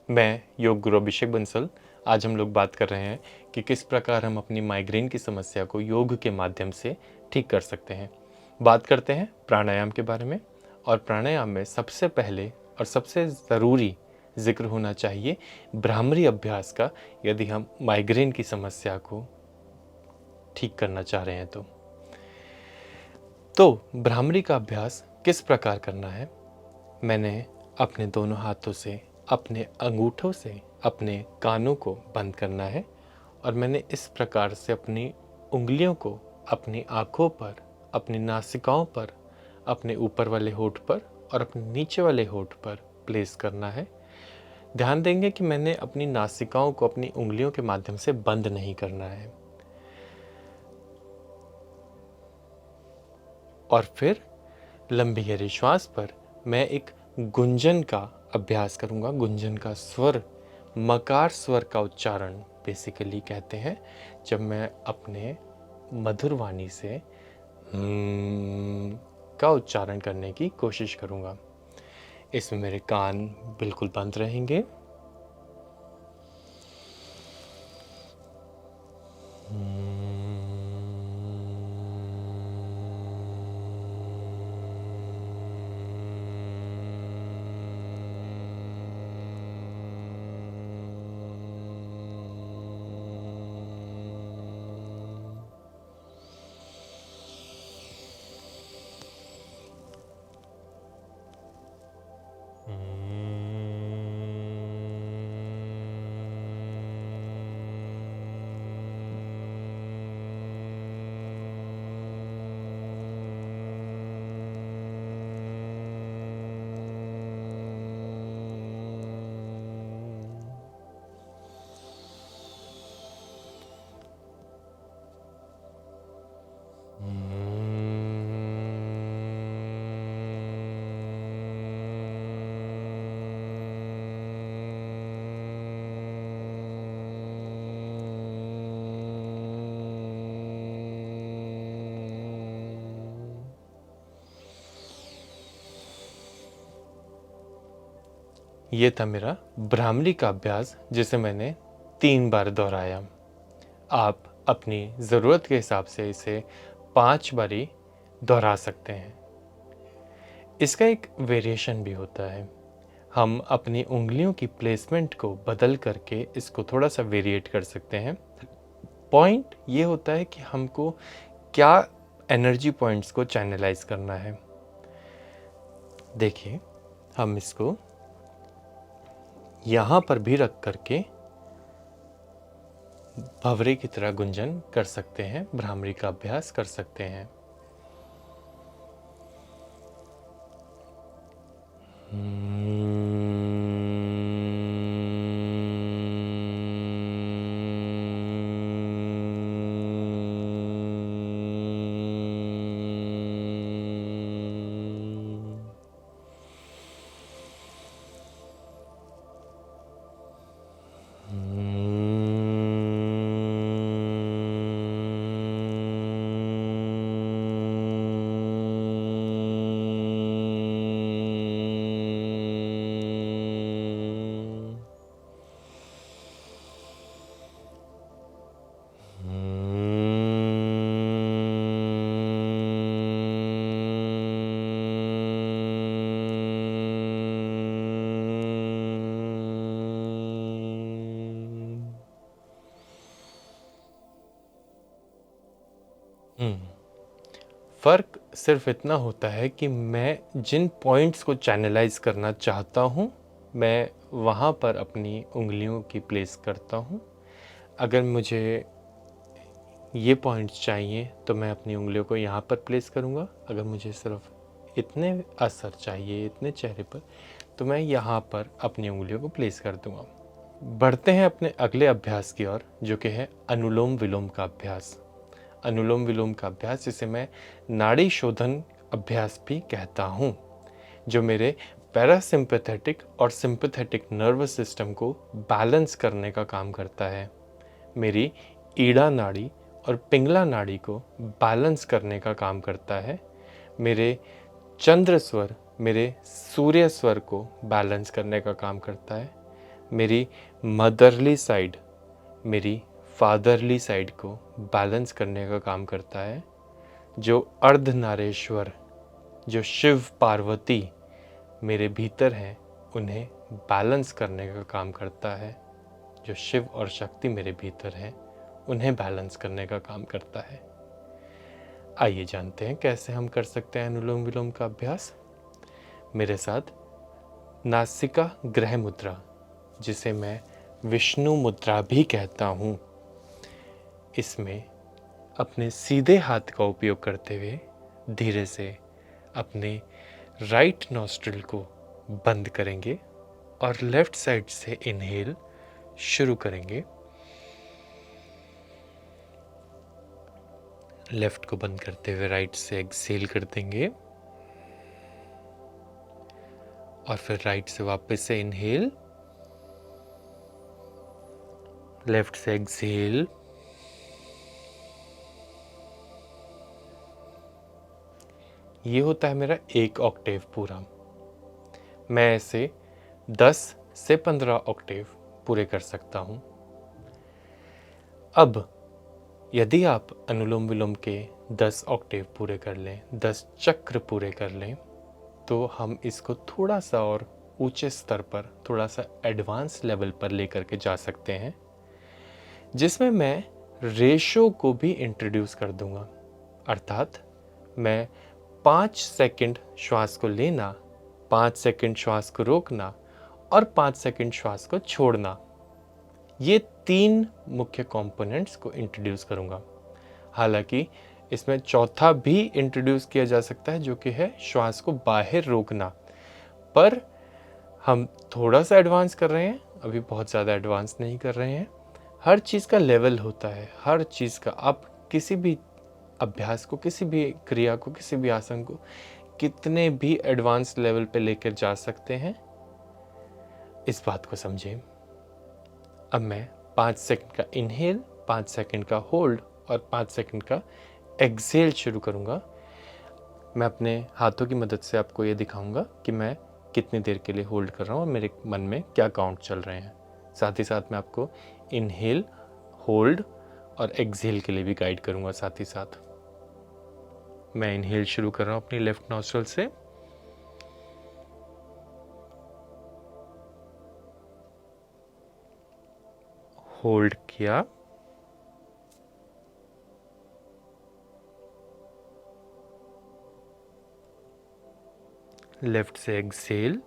मैं योग गुरु अभिषेक बंसल। आज हम लोग बात कर रहे हैं कि किस प्रकार हम अपनी माइग्रेन की समस्या को योग के माध्यम से ठीक कर सकते हैं। बात करते हैं प्राणायाम के बारे में। और प्राणायाम में सबसे पहले और सबसे ज़रूरी जिक्र होना चाहिए भ्रामरी अभ्यास का, यदि हम माइग्रेन की समस्या को ठीक करना चाह रहे हैं तो भ्रामरी का अभ्यास किस प्रकार करना है। मैंने अपने दोनों हाथों से, अपने अंगूठों से अपने कानों को बंद करना है और मैंने इस प्रकार से अपनी उंगलियों को अपनी आँखों पर, अपनी नासिकाओं पर, अपने ऊपर वाले होंठ पर और अपने नीचे वाले होंठ पर प्लेस करना है। ध्यान देंगे कि मैंने अपनी नासिकाओं को अपनी उंगलियों के माध्यम से बंद नहीं करना है। और फिर लंबी गहरी श्वास पर मैं एक गुंजन का अभ्यास करूंगा। गुंजन का स्वर, मकार स्वर का उच्चारण बेसिकली कहते हैं, जब मैं अपने मधुर वाणी से का उच्चारण करने की कोशिश करूंगा। इसमें मेरे कान बिल्कुल बंद रहेंगे। ये था मेरा भ्रामरी का अभ्यास, जिसे मैंने 3 बार दोहराया। आप अपनी ज़रूरत के हिसाब से इसे 5 बारी दोहरा सकते हैं। इसका एक वेरिएशन भी होता है। हम अपनी उंगलियों की प्लेसमेंट को बदल करके इसको थोड़ा सा वेरिएट कर सकते हैं। पॉइंट ये होता है कि हमको क्या एनर्जी पॉइंट्स को चैनलाइज करना है। देखिए, हम इसको यहाँ पर भी रख करके भंवरे की तरह गुंजन कर सकते हैं, भ्रामरी का अभ्यास कर सकते हैं। फ़र्क सिर्फ इतना होता है कि मैं जिन पॉइंट्स को चैनलाइज करना चाहता हूँ, मैं वहाँ पर अपनी उंगलियों की प्लेस करता हूँ। अगर मुझे ये पॉइंट्स चाहिए तो मैं अपनी उंगलियों को यहाँ पर प्लेस करूँगा। अगर मुझे सिर्फ इतने असर चाहिए, इतने चेहरे पर, तो मैं यहाँ पर अपनी उंगलियों को प्लेस कर दूँगा। बढ़ते हैं अपने अगले अभ्यास की ओर, जो कि है अनुलोम विलोम का अभ्यास। अनुलोम विलोम का अभ्यास, जिसे मैं नाड़ी शोधन अभ्यास भी कहता हूँ, जो मेरे पैरासिम्पैथेटिक और सिंपैथेटिक नर्वस सिस्टम को बैलेंस करने का काम करता है। मेरी ईड़ा नाड़ी और पिंगला नाड़ी को बैलेंस करने का काम करता है। मेरे चंद्र स्वर, मेरे सूर्य स्वर को बैलेंस करने का काम करता है। मेरी मदरली साइड, मेरी फादरली साइड को बैलेंस करने का काम करता है। जो अर्धनारीश्वर, जो शिव पार्वती मेरे भीतर हैं, उन्हें बैलेंस करने का काम करता है। जो शिव और शक्ति मेरे भीतर हैं, उन्हें बैलेंस करने का काम करता है। आइए जानते हैं कैसे हम कर सकते हैं अनुलोम विलोम का अभ्यास। मेरे साथ नासिका ग्रह मुद्रा, जिसे मैं विष्णु मुद्रा भी कहता हूँ, इसमें अपने सीधे हाथ का उपयोग करते हुए धीरे से अपने राइट नॉस्ट्रिल को बंद करेंगे और लेफ्ट साइड से इनहेल शुरू करेंगे। लेफ्ट को बंद करते हुए राइट से एक्सहेल कर देंगे और फिर राइट से वापस से इनहेल, लेफ्ट से एक्सहेल, ये होता है मेरा 1 ऑक्टेव पूरा। मैं ऐसे 10 से 15 ऑक्टेव पूरे कर सकता हूँ। अब यदि आप अनुलोम विलोम के 10 ऑक्टेव पूरे कर लें, 10 चक्र पूरे कर लें, तो हम इसको थोड़ा सा और ऊंचे स्तर पर, थोड़ा सा एडवांस लेवल पर लेकर के जा सकते हैं, जिसमें मैं रेशो को भी इंट्रोड्यूस कर दूंगा। अर्थात मैं 5 सेकंड श्वास को लेना, 5 सेकंड श्वास को रोकना और 5 सेकंड श्वास को छोड़ना, ये 3 मुख्य कंपोनेंट्स को इंट्रोड्यूस करूंगा। हालांकि इसमें चौथा भी इंट्रोड्यूस किया जा सकता है, जो कि है श्वास को बाहर रोकना, पर हम थोड़ा सा एडवांस कर रहे हैं, अभी बहुत ज़्यादा एडवांस नहीं कर रहे हैं। हर चीज़ का लेवल होता है, हर चीज़ का। आप किसी भी अभ्यास को, किसी भी क्रिया को, किसी भी आसन को कितने भी एडवांस लेवल पे लेकर जा सकते हैं, इस बात को समझें। अब मैं 5 सेकंड का इनहेल, 5 सेकंड का होल्ड और 5 सेकंड का एक्सहेल शुरू करूंगा। मैं अपने हाथों की मदद से आपको ये दिखाऊंगा कि मैं कितनी देर के लिए होल्ड कर रहा हूँ और मेरे मन में क्या काउंट चल रहे हैं। साथ ही साथ मैं आपको इनहेल, होल्ड और एक्सहेल के लिए भी गाइड करूंगा साथ ही साथ। मैं इनहेल शुरू कर रहा हूँ अपनी लेफ्ट नॉस्ट्रल से। होल्ड किया, लेफ्ट से एक्सहेल,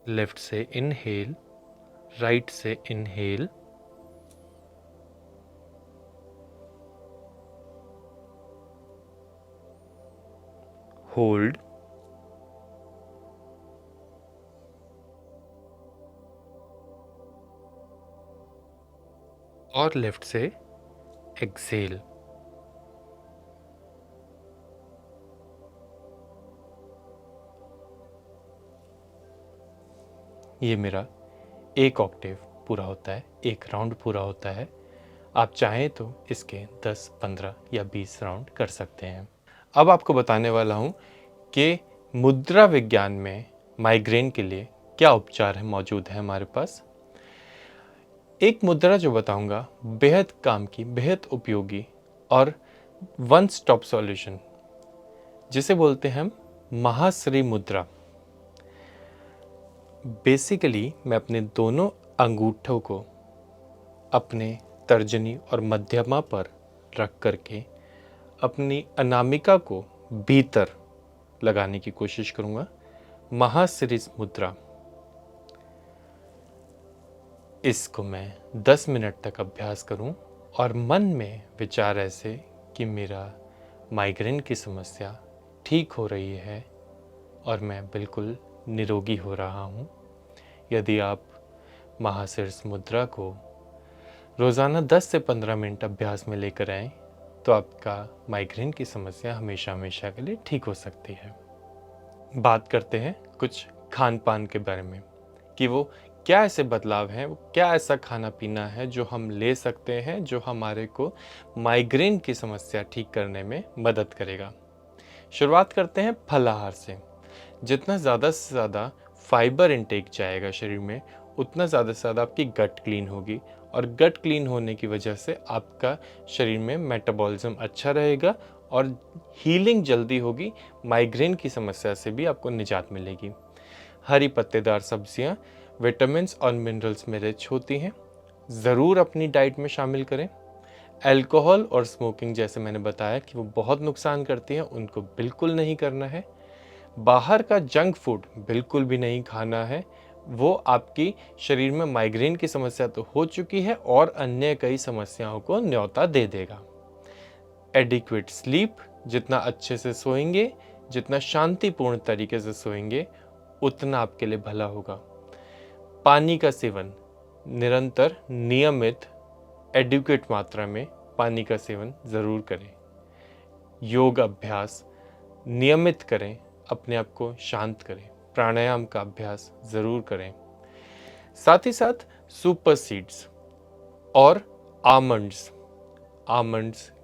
लेफ्ट से इनहेल, राइट से इनहेल, होल्ड, और लेफ्ट से एक्सहेल। ये मेरा 1 ऑक्टेव पूरा होता है, 1 राउंड पूरा होता है। आप चाहें तो इसके 10, 15 या 20 राउंड कर सकते हैं। अब आपको बताने वाला हूँ कि मुद्रा विज्ञान में माइग्रेन के लिए क्या उपचार है मौजूद है हमारे पास। एक मुद्रा जो बताऊंगा बेहद काम की, बेहद उपयोगी और वन स्टॉप सॉल्यूशन, जिसे बोलते हैं हम महाश्री मुद्रा। बेसिकली मैं अपने दोनों अंगूठों को अपने तर्जनी और मध्यमा पर रख करके अपनी अनामिका को भीतर लगाने की कोशिश करूंगा। महाश्री मुद्रा, इसको मैं 10 मिनट तक अभ्यास करूं और मन में विचार ऐसे कि मेरा माइग्रेन की समस्या ठीक हो रही है और मैं बिल्कुल निरोगी हो रहा हूं। यदि आप महाशीर्ष मुद्रा को रोज़ाना 10 से 15 मिनट अभ्यास में लेकर आएँ, तो आपका माइग्रेन की समस्या हमेशा हमेशा के लिए ठीक हो सकती है। बात करते हैं कुछ खान पान के बारे में कि वो क्या ऐसे बदलाव हैं, वो क्या ऐसा खाना पीना है जो हम ले सकते हैं, जो हमारे को माइग्रेन की समस्या ठीक करने में मदद करेगा। शुरुआत करते हैं फलाहार से। जितना ज़्यादा से ज़्यादा फाइबर इनटेक जाएगा शरीर में, उतना ज़्यादा से ज़्यादा आपकी गट क्लीन होगी, और गट क्लीन होने की वजह से आपका शरीर में मेटाबॉलिज्म अच्छा रहेगा और हीलिंग जल्दी होगी। माइग्रेन की समस्या से भी आपको निजात मिलेगी। हरी पत्तेदार सब्जियां विटामिन्स और मिनरल्स में रिच होती हैं, ज़रूर अपनी डाइट में शामिल करें। अल्कोहल और स्मोकिंग, जैसे मैंने बताया कि वो बहुत नुकसान करती हैं, उनको बिल्कुल नहीं करना है। बाहर का जंक फूड बिल्कुल भी नहीं खाना है, वो आपकी शरीर में माइग्रेन की समस्या तो हो चुकी है और अन्य कई समस्याओं को न्योता दे देगा। एडिक्वेट स्लीप, जितना अच्छे से सोएंगे, जितना शांतिपूर्ण तरीके से सोएंगे, उतना आपके लिए भला होगा। पानी का सेवन निरंतर, नियमित, एडिक्वेट मात्रा में पानी का सेवन ज़रूर करें। योग अभ्यास नियमित करें, अपने आप को शांत करें। प्राणायाम का अभ्यास ज़रूर करें। साथ ही साथ सुपर सीड्स और आमंड्स,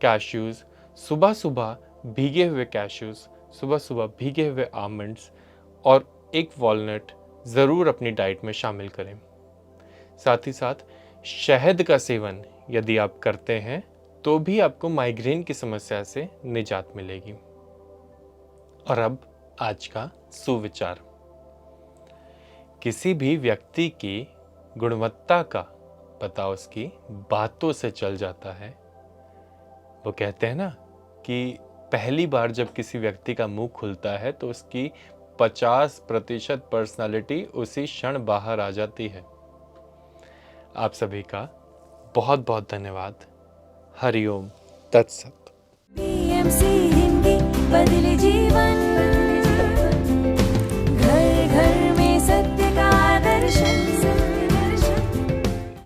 कैश्यूज़, सुबह सुबह भीगे हुए कैश्यूज़, सुबह सुबह भीगे हुए आमंड्स और एक वॉलनट ज़रूर अपनी डाइट में शामिल करें। साथ ही साथ शहद का सेवन यदि आप करते हैं तो भी आपको माइग्रेन की समस्या से निजात मिलेगी। और अब आज का सुविचार। किसी भी व्यक्ति की गुणवत्ता का पता उसकी बातों से चल जाता है। वो कहते हैं ना कि पहली बार जब किसी व्यक्ति का मुंह खुलता है तो उसकी 50% पर्सनालिटी उसी क्षण बाहर आ जाती है। आप सभी का बहुत बहुत धन्यवाद। हरिओम तत्सत। BMC हिंदी बदले जीवन।